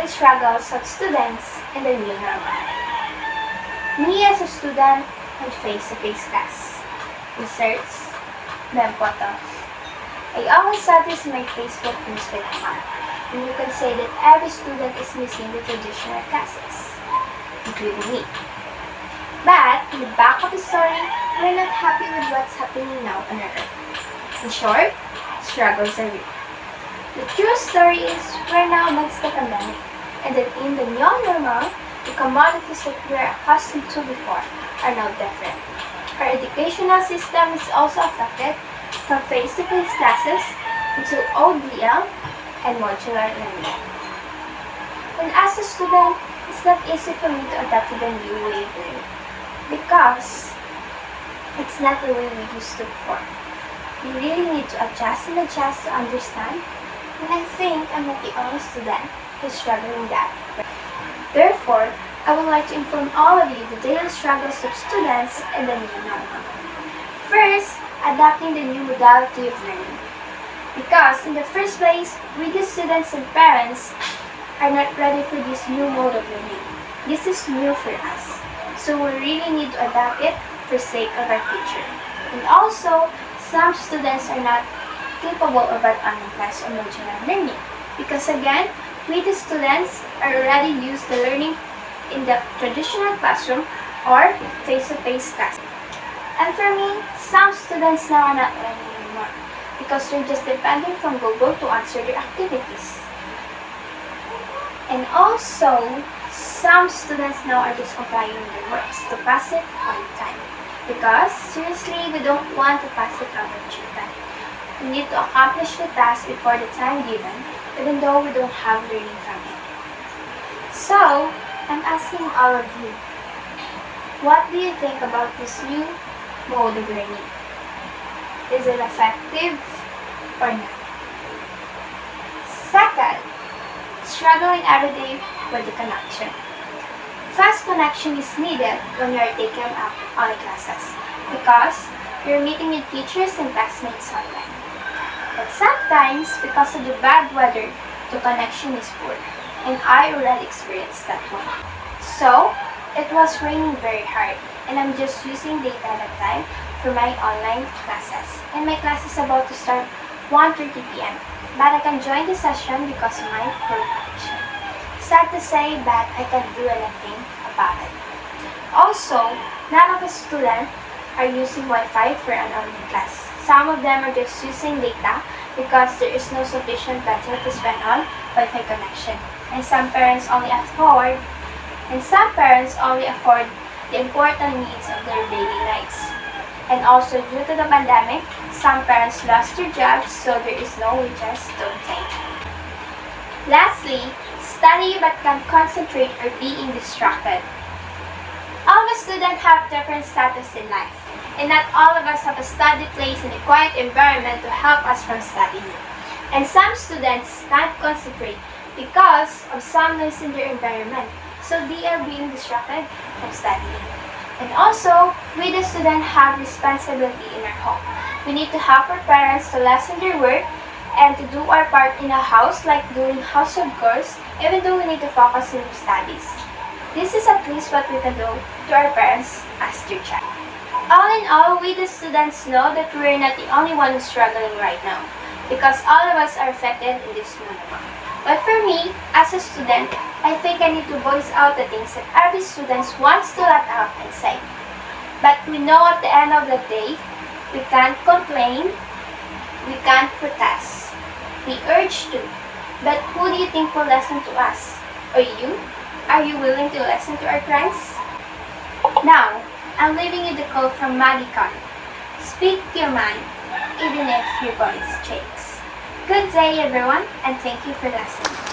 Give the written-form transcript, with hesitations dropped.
daily struggles of students in the new normal. Me as a student with face-to-face class. Research, Mempoto. I always saw this in my Facebook news with Mark, and you can say that every student is missing the traditional classes, including me. But, in the back of the story, we're not happy with what's happening now on our earth. In short, struggles are real. The true story is we're now amongst the pandemic, and that in the new normal, the commodities that we are accustomed to before are now different. Our educational system is also affected from face-to-face classes into ODL and modular learning. And as a student, it's not easy for me to adapt to the new way of learning because it's not the way we used to before. You really need to adjust to understand, and I think I'm not the only student who's struggling with that. Therefore, I would like to inform all of you the daily struggles of students in the new normal. First, adapting the new modality of learning. Because in the first place, we the students and parents are not ready for this new mode of learning. This is new for us. So we really need to adapt it for sake of our future. And also, some students are not capable of an online class or modular learning. Because again, we the students are already used to learning in the traditional classroom or face-to-face class. And for me, some students now are not learning anymore because they're just depending from Google to answer their activities. And also, some students now are just complying with their works to pass it on time. Because, seriously, we don't want to pass it out of children. We need to accomplish the task before the time given, even though we don't have learning from it. So, I'm asking all of you, what do you think about this new mode of learning? Is it effective or not? Second, struggling every day with the connection. Fast connection is needed when you are taking up online classes because you're meeting with teachers and classmates online. But sometimes, because of the bad weather, the connection is poor, and I already experienced that one. So, it was raining very hard, and I'm just using data that time for my online classes. And my class is about to start 1:30 p.m. But I can join the session because of my poor connection. Sad to say, but I can't do anything about it. Also, none of the students are using Wi-Fi for an online class. Some of them are just using data because there is no sufficient budget to spend on Wi-Fi connection. And some parents only afford the important needs of their daily lives. And also, due to the pandemic, some parents lost their jobs, so there is no wages to obtain. Lastly, study but can't concentrate or being distracted. All of us students have different status in life, and not all of us have a study place in a quiet environment to help us from studying. And some students can't concentrate because of some noise in their environment, so they are being distracted from studying. And also, we the students have responsibility in our home. We need to help our parents to lessen their work and to do our part in the house like doing household chores, even though we need to focus on our studies. This is at least what we can do to our parents as their child. All in all, we the students know that we're not the only one who's struggling right now because all of us are affected in this moment. But for me, as a student, I think I need to voice out the things that every student wants to let out and say. But we know at the end of the day, we can't complain, we can't protest. We urge to, but who do you think will listen to us? Or you? Are you willing to listen to our cries? Now, I'm leaving you the quote from Maggie Kahn. Speak your mind, even if your voice shakes. Good day everyone, and thank you for listening.